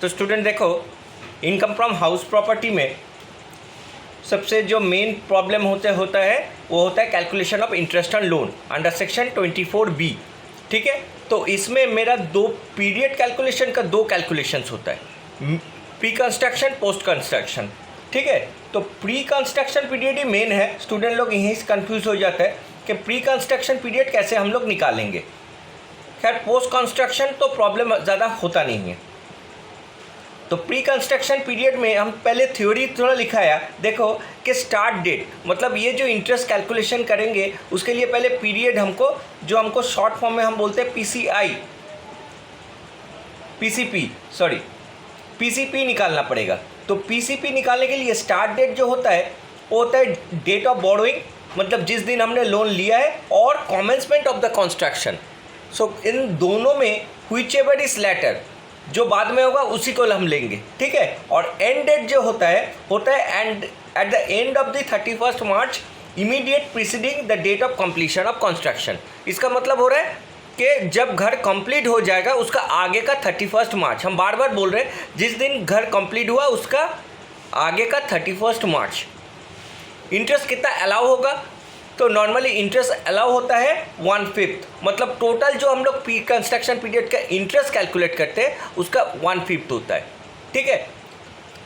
तो स्टूडेंट देखो, income from house property में सबसे जो मेन प्रॉब्लम होता है वो होता है calculation of interest on loan under section 24B। ठीक है, तो इसमें मेरा दो पीरियड कैलकुलेशन का दो कैलकुलेशंस होता है, प्री कंस्ट्रक्शन पोस्ट कंस्ट्रक्शन। ठीक है, तो प्री कंस्ट्रक्शन पीरियड ही मेन है। स्टूडेंट लोग यहीं से कन्फ्यूज़ हो जाता है कि प्री कंस्ट्रक्शन पीरियड कैसे हम लोग निकालेंगे। खैर, पोस्ट कंस्ट्रक्शन तो प्रॉब्लम ज़्यादा होता नहीं है। तो प्री कंस्ट्रक्शन पीरियड में हम पहले थ्योरी थोड़ा लिखाया, देखो कि स्टार्ट डेट मतलब ये जो इंटरेस्ट कैलकुलेशन करेंगे उसके लिए पहले पीरियड हमको शॉर्ट फॉर्म में हम बोलते हैं पीसीपी निकालना पड़ेगा। तो पीसीपी निकालने के लिए स्टार्ट डेट जो होता है वो होता है डेट ऑफ बोरोइंग, मतलब जिस दिन हमने लोन लिया है, और कॉमेंसमेंट ऑफ द कंस्ट्रक्शन। सो इन दोनों में व्हिच एवर इज लेटर, जो बाद में होगा उसी को हम लेंगे। ठीक है, और एंड डेट जो होता है and at the end of the 31 March immediate preceding the date of completion of construction. इसका मतलब हो रहा है कि जब घर कंप्लीट हो जाएगा उसका आगे का 31 मार्च, हम बार बार बोल रहे हैं जिस दिन घर कंप्लीट हुआ उसका आगे का 31 मार्च। इंटरेस्ट कितना अलाउ होगा, तो नॉर्मली इंटरेस्ट अलाउ होता है 1/5, मतलब टोटल जो हम लोग प्री कंस्ट्रक्शन पीरियड का इंटरेस्ट कैलकुलेट करते हैं उसका 1/5 होता है। ठीक है,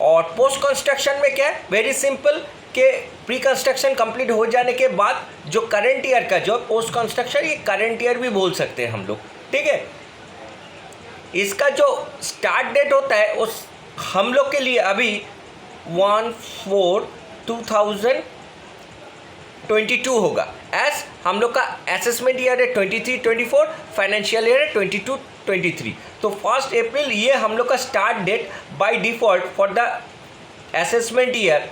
और पोस्ट कंस्ट्रक्शन में क्या है, वेरी सिंपल, कि प्री कंस्ट्रक्शन कंप्लीट हो जाने के बाद जो करंट ईयर का जो पोस्ट कंस्ट्रक्शन, ये करंट ईयर भी बोल सकते हैं हम लोग। ठीक है, इसका जो स्टार्ट डेट होता है उस हम लोग के लिए अभी 1/4/2022 होगा। एस हम लोग का असेसमेंट ईयर है 23-24, फाइनेंशियल ईयर है 22-23। तो 1 अप्रैल ये हम लोग का start date by default for the assessment year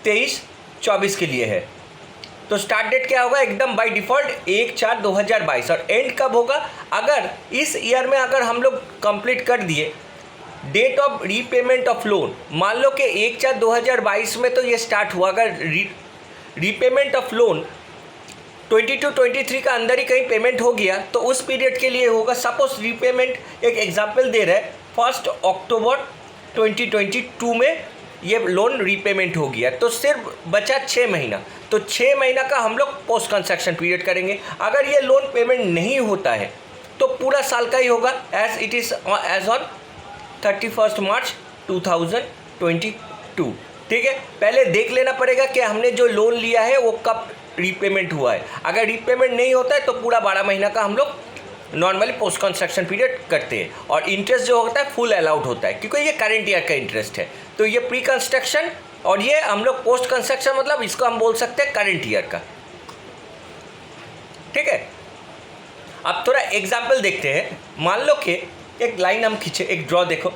23-24 के लिए है। तो स्टार्ट डेट क्या होगा, एकदम बाय डिफ़ॉल्ट 1/4/2022। और एंड कब होगा, अगर इस ईयर में अगर हम लोग कंप्लीट कर दिए, date of repayment of loan, मान लो कि 1/4/2022 में तो ये स्टार्ट हुआ, अगर रीपेमेंट ऑफ लोन 22-23 का अंदर ही कहीं पेमेंट हो गया तो उस पीरियड के लिए होगा। सपोज रीपेमेंट, एक एग्जांपल दे रहे हैं, 1 अक्टूबर 2022 में ये लोन रीपेमेंट हो गया, तो सिर्फ बचा 6 महीना। तो 6 महीना का हम लोग पोस्ट कंस्ट्रक्शन पीरियड करेंगे। अगर ये लोन पेमेंट नहीं होता है तो पूरा साल का ही होगा, as it is as on 31 March 2022। ठीक है, पहले देख लेना पड़ेगा कि हमने जो लोन लिया है वो कब रीपेमेंट हुआ है। अगर रीपेमेंट नहीं होता है तो पूरा 12 महीना का हम लोग नॉर्मली पोस्ट कंस्ट्रक्शन पीरियड करते हैं, और इंटरेस्ट जो होता है फुल अलाउड होता है क्योंकि ये करंट ईयर का इंटरेस्ट है। तो ये प्री कंस्ट्रक्शन और ये हम लोग पोस्ट कंस्ट्रक्शन, मतलब इसको हम बोल सकते हैं करंट ईयर का। ठीक है, अब थोड़ा एग्जाम्पल देखते हैं। मान लो कि एक लाइन हम खींचे, एक ड्रॉ देखो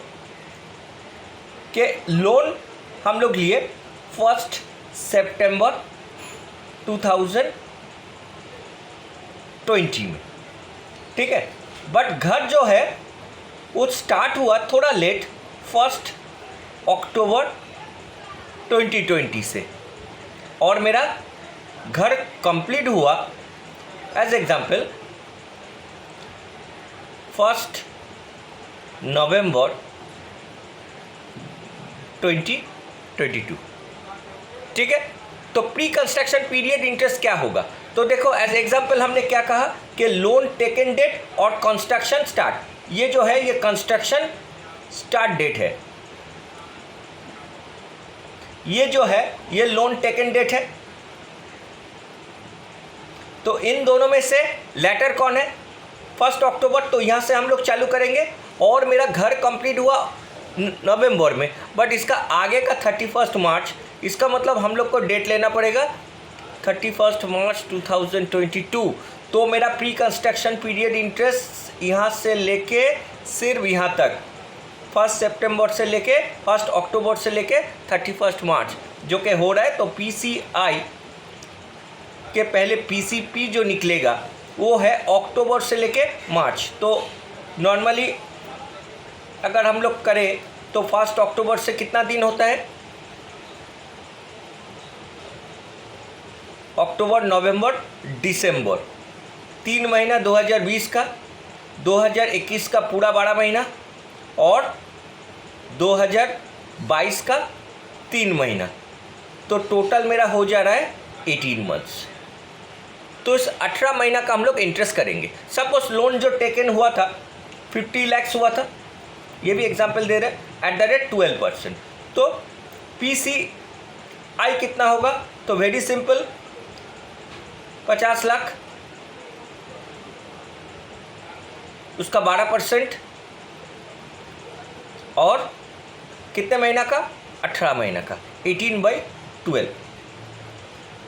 कि लोन हम लोग लिए 1 सितंबर 2020 में। ठीक है, बट घर जो है वो स्टार्ट हुआ थोड़ा लेट, 1 अक्टूबर 2020 से, और मेरा घर कंप्लीट हुआ एज एग्जाम्पल 1 नवंबर 2022। ठीक है, तो प्री कंस्ट्रक्शन पीरियड इंटरेस्ट क्या होगा, तो देखो एज एग्जाम्पल हमने क्या कहा कि लोन टेकन डेट और कंस्ट्रक्शन स्टार्ट, ये जो है ये कंस्ट्रक्शन स्टार्ट डेट है, ये जो है ये लोन टेकन डेट है। तो इन दोनों में से लेटर कौन है, 1 अक्टूबर, तो यहाँ से हम लोग चालू करेंगे। और मेरा घर कंप्लीट हुआ नवंबर में, बट इसका आगे का 31 मार्च, इसका मतलब हम लोग को डेट लेना पड़ेगा 31 मार्च 2022। तो मेरा प्री कंस्ट्रक्शन पीरियड इंटरेस्ट यहाँ से लेके सिर्फ यहाँ तक 1 सितंबर से लेके 1 अक्टूबर से लेके 31 मार्च जो कि हो रहा है। तो पीसीआई के पहले पीसीपी जो निकलेगा वो है अक्टूबर से लेके मार्च। तो नॉर्मली अगर हम लोग करें तो 1 अक्टूबर से कितना दिन होता है, अक्टूबर, नवंबर, दिसंबर, 3 महीना 2020 का, 2021 का पूरा 12 महीना, और 2022 का 3 महीना, तो टोटल मेरा हो जा रहा है 18 मंथ्स। तो इस 18 महीना का हम लोग इंटरेस्ट करेंगे। सपोज लोन जो टेकन हुआ था 50 lakhs हुआ था, ये भी एग्जाम्पल दे रहे हैं, एट द रेट 12%। तो PCI कितना होगा? तो वेरी सिंपल, 50 लाख, उसका 12%, और कितने महीना का? 18 महीना का, 18/12,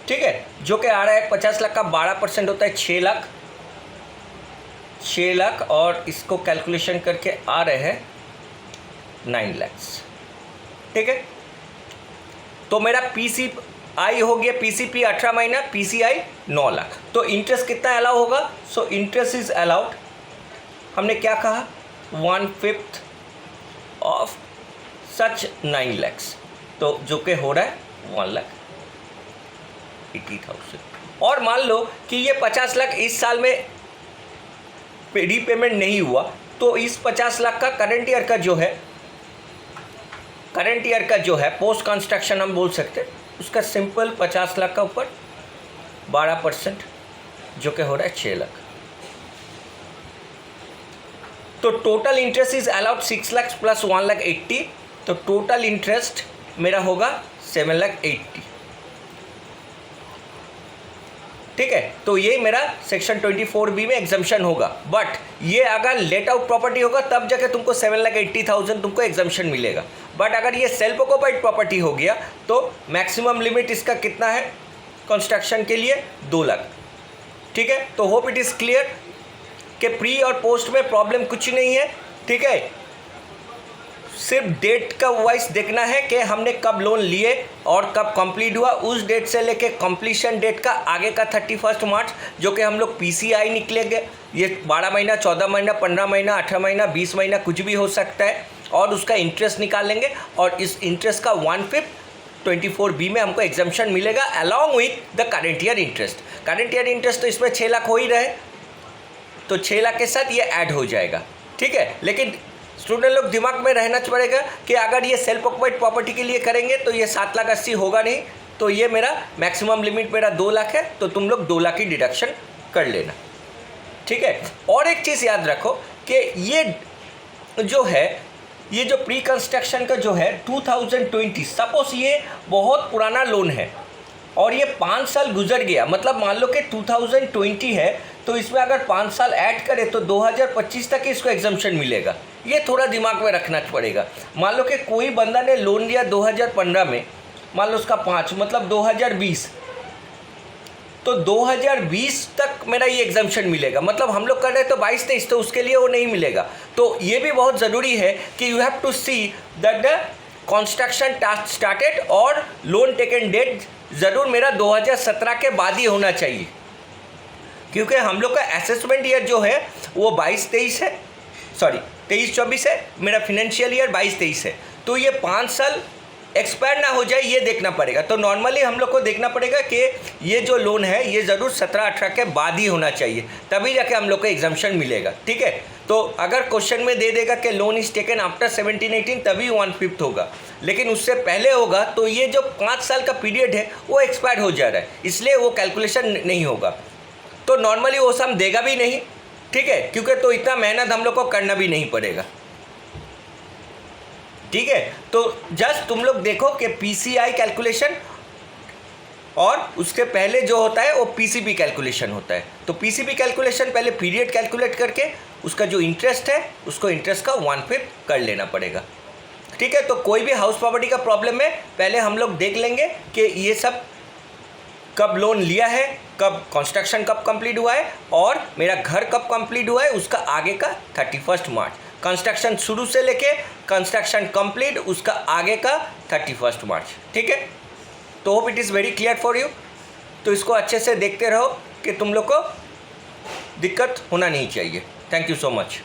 ठीक है, जो कि आ रहा है 50 लाख का 12% होता है 6 लाख, 6 लाख, और इसको कैलकुलेशन करके आ रहे हैं 9 lakhs, ठीक है। तो मेरा PCI हो गया, PCP 18 महीना, PCI 9 लाख। तो इंटरेस्ट कितना अलाउ होगा? सो इंटरेस्ट इज अलाउड, हमने क्या कहा, 1/5 ऑफ सच 9 lakhs, तो जो कि हो रहा है 1,80,000। और मान लो कि ये 50 लाख इस साल में रीपेमेंट नहीं हुआ, तो इस 50 लाख का करंट ईयर का जो है पोस्ट कंस्ट्रक्शन हम बोल सकते हैं, उसका सिंपल 50 लाख का ऊपर 12%, जो कि हो रहा है 6 लाख। तो total interest is allowed 6 lakh plus 1,80,000, तो टोटल इंटरेस्ट मेरा होगा 7,80,000, ठीक है। तो ये मेरा सेक्शन 24B में एग्जम्पशन होगा। बट ये अगर लेट आउट प्रॉपर्टी होगा तब जाके तुमको 7,80,000 तुमको एग्जम्पशन मिलेगा। बट अगर ये सेल्फ ऑक्युपाइड प्रॉपर्टी हो गया तो मैक्सिमम लिमिट इसका कितना है कंस्ट्रक्शन के लिए? 2 लाख, ठीक है। तो होप इट इज़ क्लियर कि प्री और पोस्ट में प्रॉब्लम कुछ नहीं है, ठीक है। सिर्फ डेट का वाइज देखना है कि हमने कब लोन लिए और कब कंप्लीट हुआ, उस डेट से लेके कंप्लीशन डेट का आगे का 31 मार्च, जो कि हम लोग PCI निकलेंगे। ये 12 महीना, 14 महीना, 15 महीना, 18 महीना, 20 महीना कुछ भी हो सकता है, और उसका इंटरेस्ट निकालेंगे। और इस इंटरेस्ट का 1/5 24B में हमको एग्जम्पशन मिलेगा along with the current year interest. Current year interest तो इसमें 6 लाख हो ही रहे, तो 6 लाख के साथ ये ऐड हो जाएगा, ठीक है। लेकिन स्टूडेंट लोग दिमाग में रहना पड़ेगा कि अगर ये सेल्फ ऑक्युपाइड प्रॉपर्टी के लिए करेंगे तो ये 7,80,000 होगा नहीं, तो ये मेरा मैक्सिमम लिमिट मेरा 2 लाख है, तो तुम लोग 2 लाख की डिडक्शन कर लेना, ठीक है। और एक चीज़ याद रखो कि ये जो प्री कंस्ट्रक्शन का जो है 2020, सपोज ये बहुत पुराना लोन है और ये 5 साल गुजर गया, मतलब मान लो कि 2020 है, तो इसमें अगर 5 साल ऐड करें तो 2025 तक इसको एग्जम्पशन मिलेगा। ये थोड़ा दिमाग में रखना पड़ेगा। मान लो कि कोई बंदा ने लोन लिया 2015 में, मान लो उसका 5 मतलब 2020, तो 2020 तक मेरा ये एग्जम्पशन मिलेगा। मतलब हम लोग कर रहे हैं तो 22-23, तो उसके लिए वो नहीं मिलेगा। तो ये भी बहुत ज़रूरी है कि you have to see that the construction started और लोन टेकन डेट ज़रूर मेरा 2017 के बाद ही होना चाहिए, क्योंकि हम लोग का असेसमेंट ईयर जो है वो 23-24 है, मेरा फाइनेंशियल ईयर 22-23 है। तो ये 5 साल एक्सपायर ना हो जाए ये देखना पड़ेगा। तो नॉर्मली हम लोग को देखना पड़ेगा कि ये जो लोन है ये ज़रूर 17-18 के बाद ही होना चाहिए, तभी जाके हम लोग को एग्जम्पशन मिलेगा, ठीक है। तो अगर क्वेश्चन में दे देगा कि लोन इज टेकन आफ्टर 17-18 तभी 1/5 होगा, लेकिन उससे पहले होगा तो ये जो 5 साल का पीरियड है वो एक्सपायर हो जा रहा है, इसलिए वो कैलकुलेशन नहीं होगा। तो नॉर्मली वो सम देगा भी नहीं, ठीक है, क्योंकि तो इतना मेहनत हम लोग को करना भी नहीं पड़ेगा, ठीक है। तो जस्ट तुम लोग देखो कि PCI कैलकुलेशन और उसके पहले जो होता है वो PCP कैलकुलेशन होता है। तो PCP कैलकुलेशन पहले पीरियड कैलकुलेट करके उसका जो इंटरेस्ट है उसको इंटरेस्ट का 1/5 कर लेना पड़ेगा, ठीक है। तो कोई भी हाउस प्रॉपर्टी का प्रॉब्लम है पहले हम लोग देख लेंगे कि ये सब कब लोन लिया है, कब कंस्ट्रक्शन कब कंप्लीट हुआ है, और मेरा घर कब कंप्लीट हुआ है उसका आगे का 31 मार्च, कंस्ट्रक्शन शुरू से लेके कंस्ट्रक्शन कंप्लीट उसका आगे का 31 मार्च, ठीक है। तो hope it is very clear for you. तो इसको अच्छे से देखते रहो कि तुम लोग को दिक्कत होना नहीं चाहिए। Thank you so much.